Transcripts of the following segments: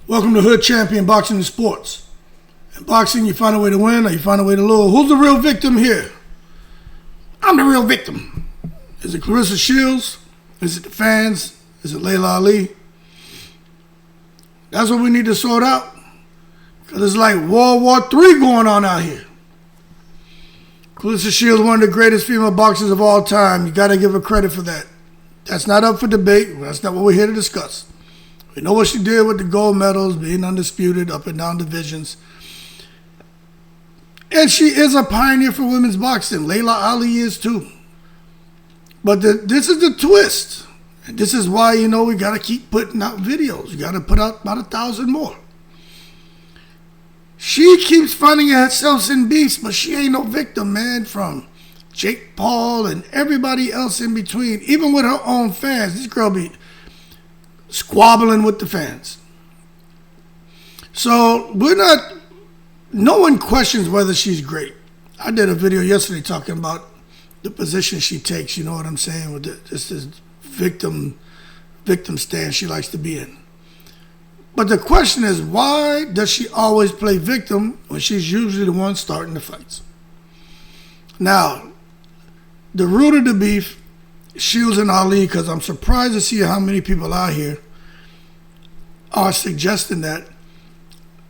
Welcome to Hood Champion Boxing and Sports. In boxing, you find a way to win or you find a way to lose. Who's the real victim here? I'm the real victim. Is it Claressa Shields? Is it the fans? Is it Laila Ali? That's what we need to sort out. Because it's like World War III going on out here. Claressa Shields, one of the greatest female boxers of all time. You got to give her credit for that. That's not up for debate. That's not what we're here to discuss. We know what she did with the gold medals, being undisputed, up and down divisions. And she is a pioneer for women's boxing. Laila Ali is too. But this is the twist. And this is why, we got to keep putting out videos. You got to put out about 1,000 more. She keeps finding herself in beefs, but she ain't no victim, man, from Jake Paul and everybody else in between. Even with her own fans, this girl be squabbling with the fans. So no one questions whether she's great. I did a video yesterday talking about the position she takes, you know what I'm saying, with this victim stance she likes to be in. But the question is, why does she always play victim when she's usually the one starting the fights? Now, the root of the beef, Shields and Ali, because I'm surprised to see how many people out here are suggesting that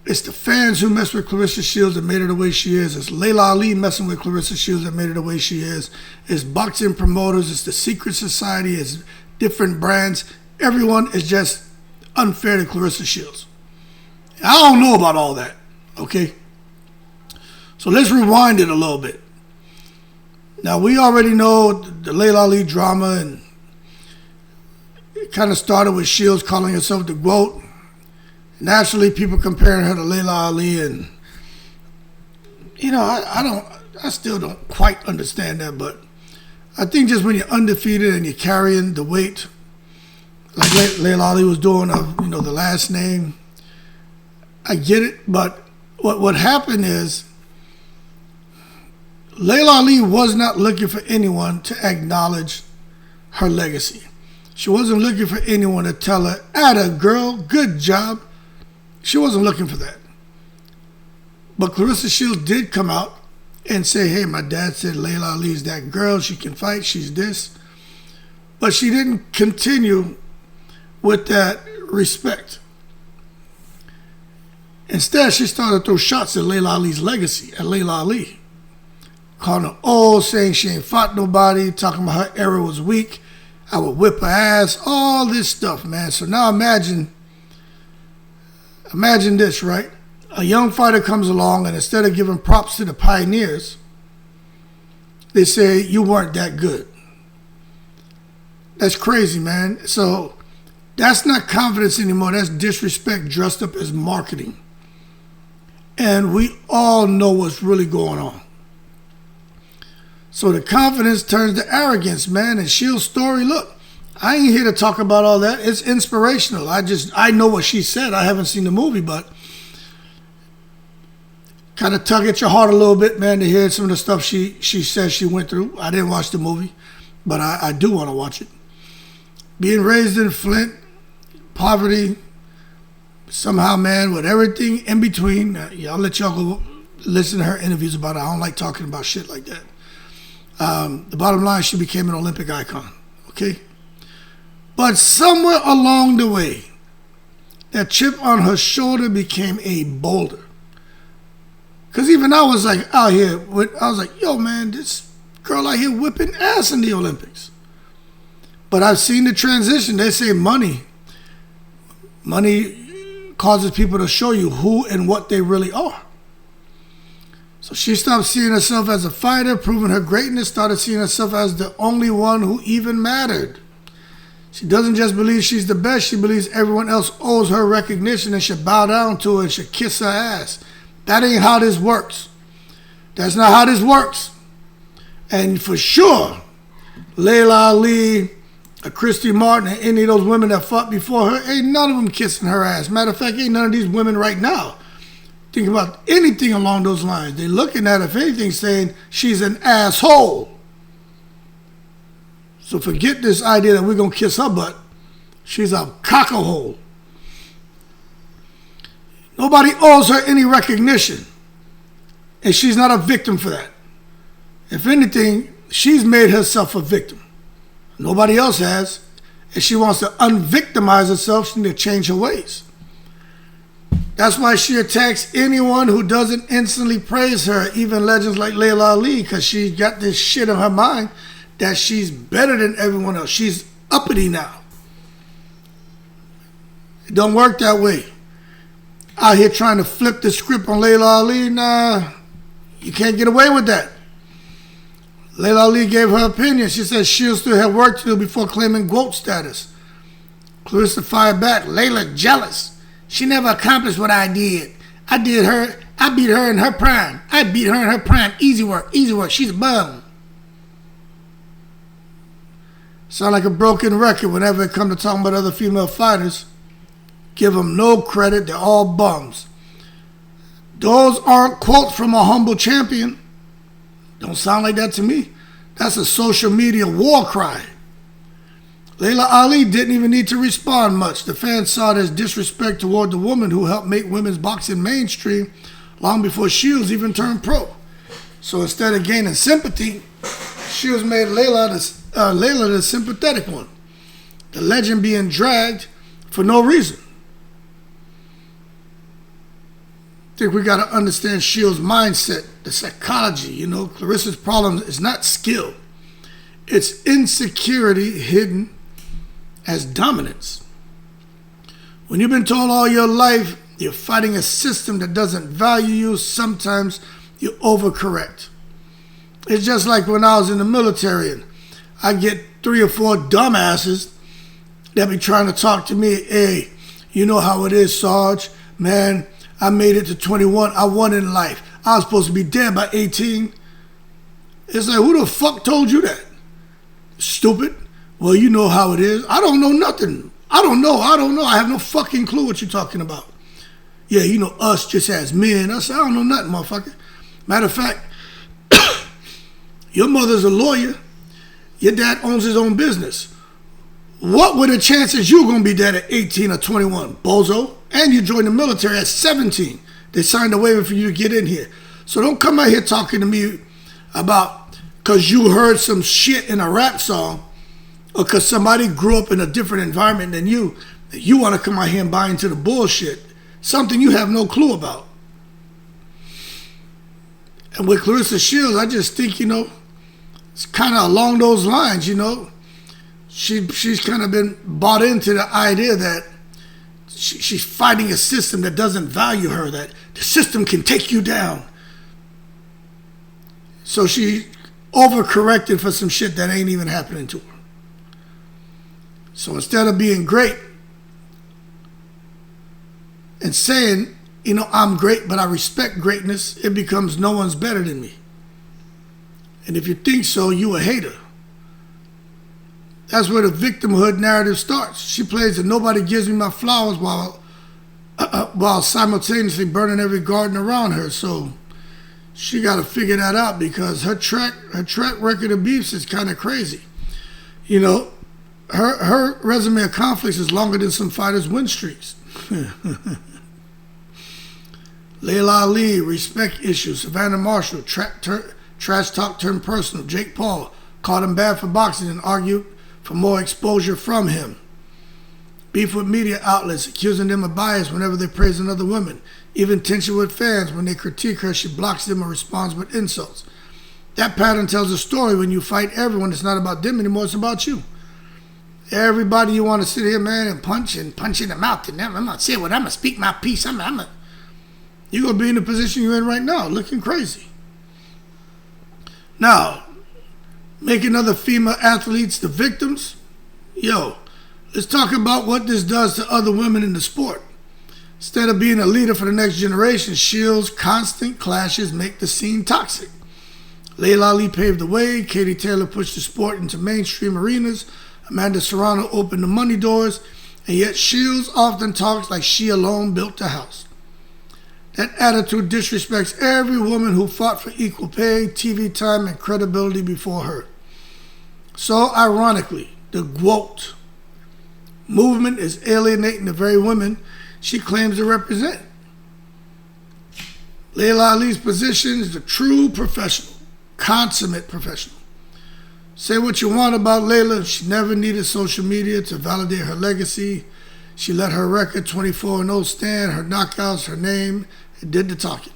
it's the fans who mess with Claressa Shields that made her the way she is. It's Laila Ali messing with Claressa Shields that made her the way she is. It's boxing promoters. It's the secret society. It's different brands. Everyone is just unfair to Claressa Shields. I don't know about all that, okay? So let's rewind it a little bit. Now, we already know the Laila Ali drama, and it kind of started with Shields calling herself the Gwoat. Naturally, people comparing her to Laila Ali, and, I still don't quite understand that, but I think just when you're undefeated and you're carrying the weight, like Laila Ali was doing, the last name, I get it, but what happened is, Laila Ali was not looking for anyone to acknowledge her legacy. She wasn't looking for anyone to tell her, "Atta girl, good job." She wasn't looking for that. But Claressa Shields did come out and say, "Hey, my dad said Laila Ali is that girl. She can fight. She's this." But she didn't continue with that respect. Instead, she started to throw shots at Laila Ali's legacy, at Laila Ali. Calling her old, saying she ain't fought nobody, talking about her era was weak, I would whip her ass, all this stuff, man. So now imagine this, right? A young fighter comes along, and instead of giving props to the pioneers, they say, "You weren't that good." That's crazy, man. So that's not confidence anymore. That's disrespect dressed up as marketing. And we all know what's really going on. So the confidence turns to arrogance, man. And Shields' story, look, I ain't here to talk about all that. It's inspirational. I know what she said. I haven't seen the movie, but kind of tug at your heart a little bit, man, to hear some of the stuff she says she went through. I didn't watch the movie, but I do want to watch it. Being raised in Flint, poverty, somehow, man, with everything in between. I'll let y'all go listen to her interviews about it. I don't like talking about shit like that. The bottom line, she became an Olympic icon, okay? But somewhere along the way, that chip on her shoulder became a boulder. Because even I was like out here, I was like, yo, man, this girl out here whipping ass in the Olympics. But I've seen the transition. They say money causes people to show you who and what they really are. So she stopped seeing herself as a fighter, proving her greatness, started seeing herself as the only one who even mattered. She doesn't just believe she's the best, she believes everyone else owes her recognition and should bow down to her and should kiss her ass. That ain't how this works. That's not how this works. And for sure, Laila Ali, Christy Martin, and any of those women that fought before her, ain't none of them kissing her ass. Matter of fact, ain't none of these women right now thinking about anything along those lines. They're looking at her, if anything, saying she's an asshole. So forget this idea that we're going to kiss her butt. She's a cockahole. Nobody owes her any recognition. And she's not a victim for that. If anything, she's made herself a victim. Nobody else has. If she wants to unvictimize herself, she needs to change her ways. That's why she attacks anyone who doesn't instantly praise her, even legends like Laila Ali, because she's got this shit in her mind that she's better than everyone else. She's uppity now. It don't work that way. Out here trying to flip the script on Laila Ali, nah, you can't get away with that. Laila Ali gave her opinion. She said Shields still had work to do before claiming Gwoat status. Claressa fired back. Laila jealous. She never accomplished what I did. I beat her in her prime. Easy work. She's a bum. Sound like a broken record whenever it comes to talking about other female fighters. Give them no credit. They're all bums. Those aren't quotes from a humble champion. Don't sound like that to me. That's a social media war cry. Laila Ali didn't even need to respond much. The fans saw it as disrespect toward the woman who helped make women's boxing mainstream long before Shields even turned pro. So instead of gaining sympathy, Shields made Laila the sympathetic one. The legend being dragged for no reason. I think we got to understand Shields' mindset, the psychology. Claressa's problem is not skill. It's insecurity hidden as dominance. When you've been told all your life you're fighting a system that doesn't value you, sometimes you overcorrect. It's just like when I was in the military and I get 3 or 4 dumbasses that be trying to talk to me. Hey, you know how it is, Sarge. Man, I made it to 21. I won in life. I was supposed to be dead by 18. It's like, who the fuck told you that? Stupid. Well, you know how it is. I don't know nothing. I don't know. I have no fucking clue what you're talking about. Yeah, us just as men. I said, I don't know nothing, motherfucker. Matter of fact, your mother's a lawyer. Your dad owns his own business. What were the chances you were going to be dead at 18 or 21, bozo? And you joined the military at 17. They signed a waiver for you to get in here. So don't come out here talking to me about because you heard some shit in a rap song or because somebody grew up in a different environment than you, that you want to come out here and buy into the bullshit. Something you have no clue about. And with Claressa Shields, I just think, it's kind of along those lines, She's kind of been bought into the idea that she's fighting a system that doesn't value her, that the system can take you down. So she overcorrected for some shit that ain't even happening to her. So instead of being great and saying, I'm great, but I respect greatness, it becomes no one's better than me. And if you think so, you a hater. That's where the victimhood narrative starts. She plays that nobody gives me my flowers while simultaneously burning every garden around her. So she got to figure that out because her track record of beefs is kind of crazy. Her resume of conflicts is longer than some fighters' win streaks. Laila Ali, respect issues. Savannah Marshall, trash talk turned personal. Jake Paul called him bad for boxing and argued for more exposure from him. Beef with media outlets, accusing them of bias whenever they praise another woman. Even tension with fans when they critique her, she blocks them or responds with insults. That pattern tells a story. When you fight everyone, it's not about them anymore, it's about you. Everybody you want to sit here, man, and punch in the mouth. And I'm going to say what, I'm going to speak my piece. You're going to be in the position you're in right now, looking crazy. Now, making other female athletes the victims? Let's talk about what this does to other women in the sport. Instead of being a leader for the next generation, Shields' constant clashes make the scene toxic. Laila Ali paved the way, Katie Taylor pushed the sport into mainstream arenas, Amanda Serrano opened the money doors, and yet Shields often talks like she alone built the house. That attitude disrespects every woman who fought for equal pay, TV time, and credibility before her. So, ironically, the Gwoat movement is alienating the very women she claims to represent. Laila Ali's position is a true professional, consummate professional. Say what you want about Laila, she never needed social media to validate her legacy. She let her record 24-0 stand, her knockouts, her name, and did the talking.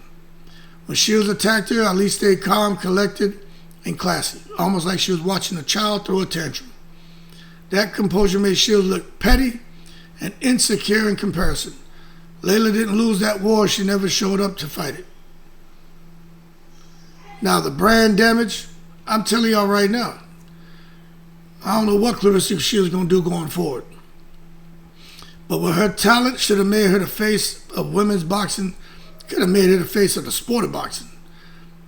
When Shields attacked her, Ali stayed calm, collected, and classy, almost like she was watching a child throw a tantrum. That composure made Shields look petty and insecure in comparison. Laila didn't lose that war. She never showed up to fight it. Now, the brand damage, I'm telling y'all right now, I don't know what Claressa Shields going to do going forward. But with her talent, should have made her the face of women's boxing, could have made her the face of the sport of boxing.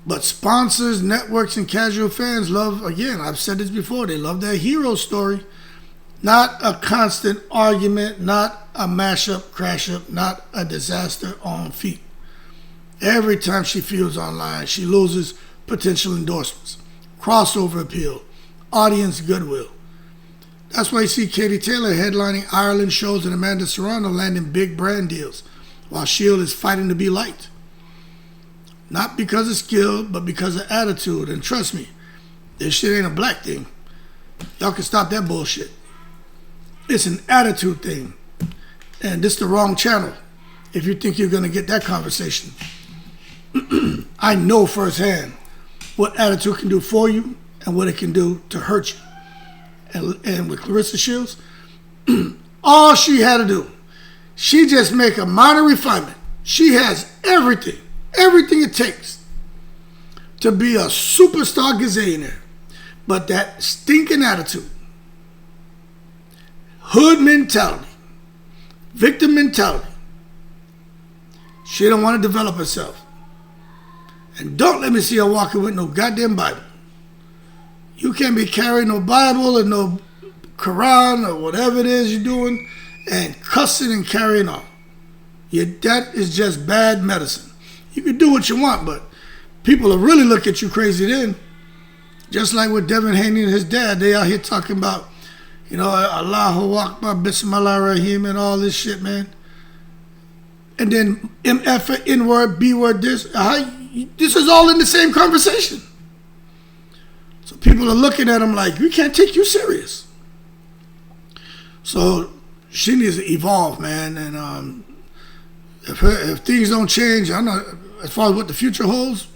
But sponsors, networks, and casual fans love, again, I've said this before, they love their hero story. Not a constant argument, not a mash-up, crash-up, not a disaster on feet. Every time she feuds online, she loses potential endorsements, crossover appeal, audience goodwill. That's why you see Katie Taylor headlining Ireland shows and Amanda Serrano landing big brand deals, while Shield is fighting to be liked. Not because of skill, but because of attitude. And trust me, this shit ain't a black thing. Y'all can stop that bullshit. It's an attitude thing. And this is the wrong channel if you think you're going to get that conversation. I know firsthand what attitude can do for you and what it can do to hurt you. And with Claressa Shields, all she had to do, she just make a minor refinement. She has everything it takes to be a superstar gazillionaire. But that stinking attitude, hood mentality, victim mentality, she don't want to develop herself. And don't let me see her walking with no goddamn Bible. You can't be carrying no Bible or no Quran or whatever it is you're doing and cussing and carrying on. That is just bad medicine. You can do what you want, but people will really look at you crazy then. Just like with Devin Haney and his dad, they out here talking about, Allahu Akbar, Bismillah Rahim, and all this shit, man. And then MF, N-word, B-word, this is all in the same conversation. So people are looking at him like, we can't take you serious. So she needs to evolve, man. And if things don't change, I know as far as what the future holds,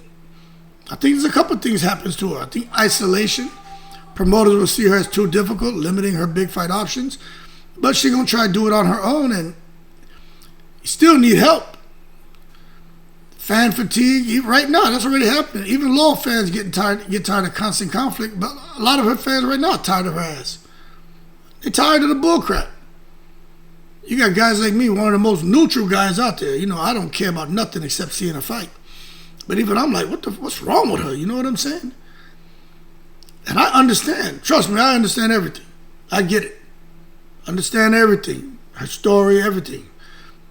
I think there's a couple of things happens to her. I think isolation. Promoters will see her as too difficult, limiting her big fight options. But she's going to try to do it on her own, and you still need help. Fan fatigue, right now, that's already happening. Even loyal fans get tired of constant conflict, but a lot of her fans right now are tired of her ass. They're tired of the bullcrap. You got guys like me, one of the most neutral guys out there. I don't care about nothing except seeing a fight. But even I'm like, what's wrong with her? You know what I'm saying? And I understand. Trust me, I understand everything. I get it. Understand everything. Her story, everything.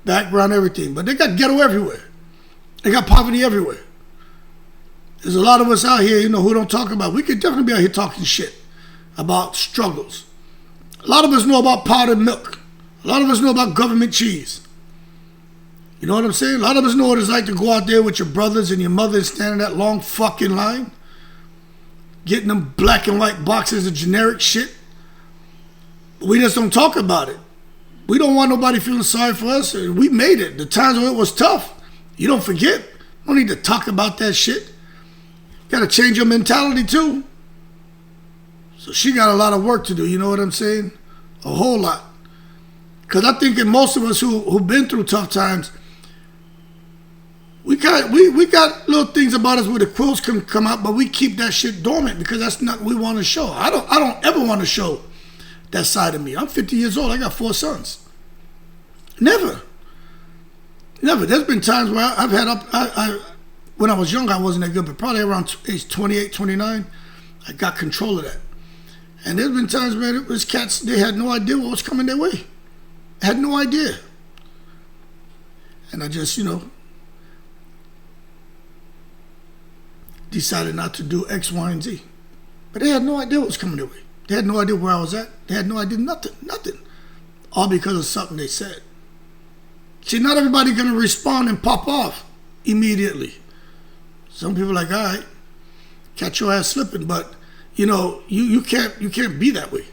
Background, everything. But they got ghetto everywhere. They got poverty everywhere. There's a lot of us out here, who don't talk about. We could definitely be out here talking shit about struggles. A lot of us know about powdered milk. A lot of us know about government cheese. You know what I'm saying? A lot of us know what it's like to go out there with your brothers and your mother and stand in that long fucking line, getting them black and white boxes of generic shit. But we just don't talk about it. We don't want nobody feeling sorry for us. We made it. The times when it was tough, you don't forget. You don't need to talk about that shit. You got to change your mentality too. So she got a lot of work to do, you know what I'm saying? A whole lot. Because I think that most of us who've been through tough times, we got little things about us where the quills can come out, but we keep that shit dormant because that's not what we want to show. I don't ever want to show that side of me. I'm 50 years old. I got 4 sons. Never. There's been times where I've had when I was young, I wasn't that good, but probably around age 28, 29, I got control of that. And there's been times where it was cats, they had no idea what was coming their way. Had no idea. And I just, decided not to do X, Y, and Z. But they had no idea what was coming their way. They had no idea where I was at. They had no idea nothing. All because of something they said. See, not everybody's going to respond and pop off immediately. Some people are like, all right, catch your ass slipping, but you can't be that way.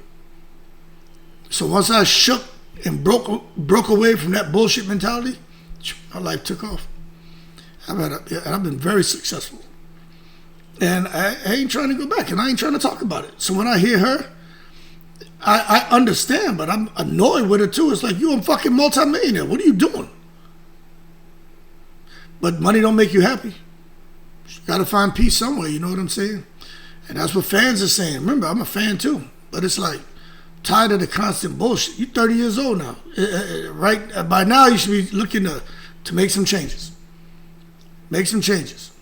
So once I shook and broke away from that bullshit mentality, my life took off. I've been very successful. And I ain't trying to go back, and I ain't trying to talk about it. So when I hear her, I understand, but I'm annoyed with her too. It's like, you're a fucking multimillionaire. What are you doing? But money don't make you happy. You got to find peace somewhere, you know what I'm saying? And that's what fans are saying. Remember, I'm a fan too. But it's like, tired of the constant bullshit. You're 30 years old now. Right? By now, you should be looking to make some changes. Make some changes.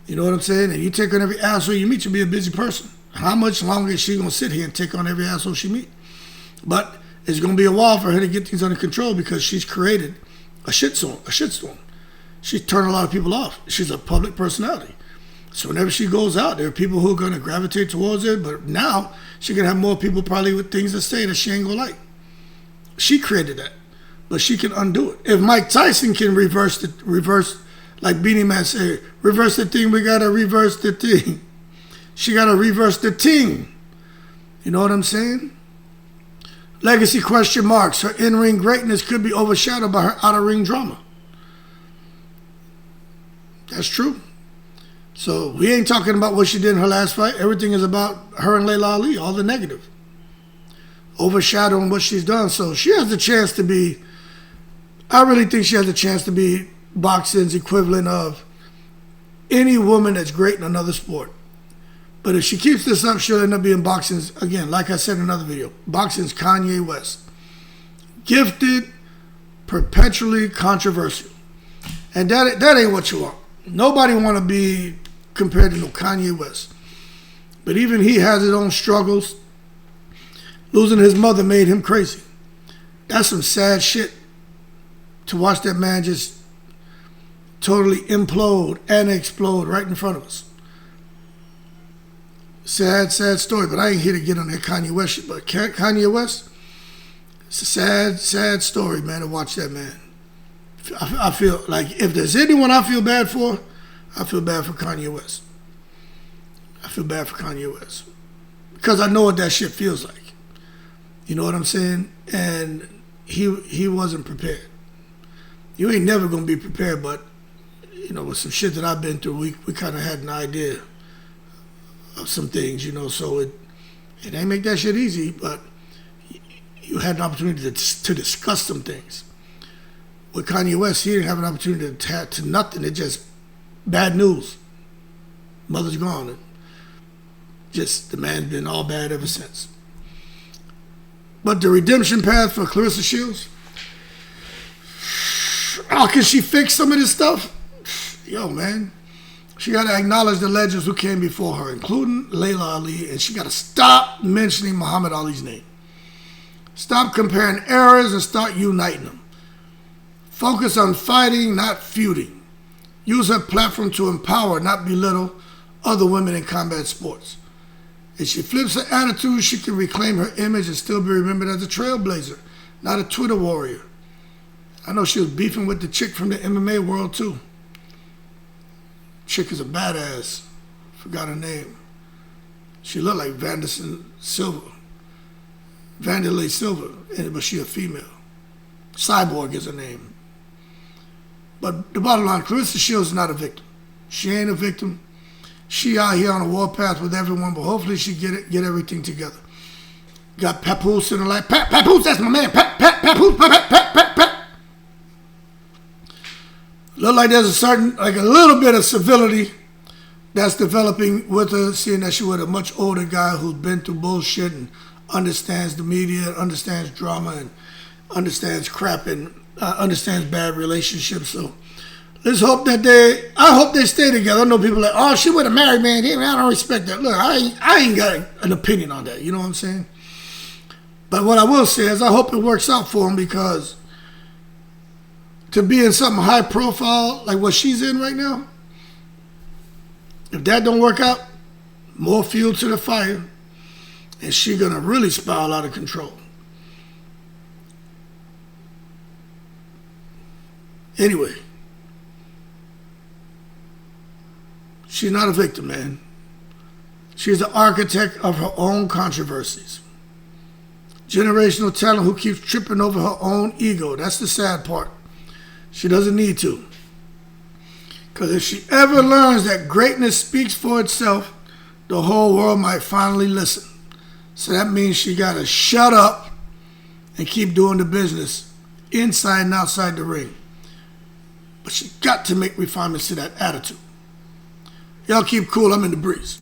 You know what I'm saying? And you take on every asshole you meet, you'll be a busy person. How much longer is she going to sit here and take on every asshole she meet? But it's going to be a while for her to get things under control because she's created a shitstorm. She's turned a lot of people off. She's a public personality. So whenever she goes out, there are people who are going to gravitate towards her. But now she can have more people probably with things to say that she ain't going to like. She created that. But she can undo it. If Mike Tyson can reverse, like Beanie Man said, reverse the thing, we got to reverse the thing. She got to reverse the ting. You know what I'm saying? Legacy question marks. Her in-ring greatness could be overshadowed by her out-of-ring drama. That's true. So we ain't talking about what she did in her last fight. Everything is about her and Laila Ali, all the negative. Overshadowing what she's done. So she has the chance to be, I really think she has a chance to be boxing's equivalent of any woman that's great in another sport. But if she keeps this up, she'll end up being boxing's, again, like I said in another video, boxing's Kanye West. Gifted, perpetually controversial. And that ain't what you want. Nobody want to be compared to no Kanye West. But even he has his own struggles. Losing his mother made him crazy. That's some sad shit to watch that man just totally implode and explode right in front of us. Sad, sad story, but I ain't here to get on that Kanye West shit. But Kanye West, it's a sad, sad story, man, to watch that man. I feel like if there's anyone I feel bad for, I feel bad for Kanye West. I feel bad for Kanye West. Because I know what that shit feels like. You know what I'm saying? And he wasn't prepared. You ain't never going to be prepared, but, with some shit that I've been through, we kind of had an idea of some things, so it ain't make that shit easy, but you had an opportunity to discuss some things. With Kanye West, he didn't have an opportunity to tap to nothing. It just bad news. Mother's gone. And just the man's been all bad ever since. But the redemption path for Claressa Shields, how can she fix some of this stuff? Yo, man. She got to acknowledge the legends who came before her, including Laila Ali, and she got to stop mentioning Muhammad Ali's name. Stop comparing errors and start uniting them. Focus on fighting, not feuding. Use her platform to empower, not belittle other women in combat sports. If she flips her attitude, she can reclaim her image and still be remembered as a trailblazer, not a Twitter warrior. I know she was beefing with the chick from the MMA world too. Chick is a badass. Forgot her name. She looked like Vanderlei Silva, but she a female. Cyborg is her name. But the bottom line, Claressa Shields is not a victim. She ain't a victim. She out here on a warpath with everyone, but hopefully she get everything together. Got Papoose sitting like, Papoose, that's my man. Papoose, Pat. Look like there's a little bit of civility that's developing with her, seeing that she with a much older guy who's been through bullshit and understands the media, understands drama, and understands crap, and understands bad relationships. So let's hope that I hope they stay together. I know people are like, oh, she with a married man. I don't respect that. Look, I ain't got an opinion on that. You know what I'm saying? But what I will say is I hope it works out for him, because to be in something high profile like what she's in right now, if that don't work out, more fuel to the fire, and she gonna really spiral out of control. Anyway, She's not a victim, man. She's the architect of her own controversies. Generational talent who keeps tripping over her own ego. That's the sad part. She doesn't need to. Because if she ever learns that greatness speaks for itself, the whole world might finally listen. So that means she got to shut up and keep doing the business inside and outside the ring. But she got to make refinements to that attitude. Y'all keep cool. I'm in the breeze.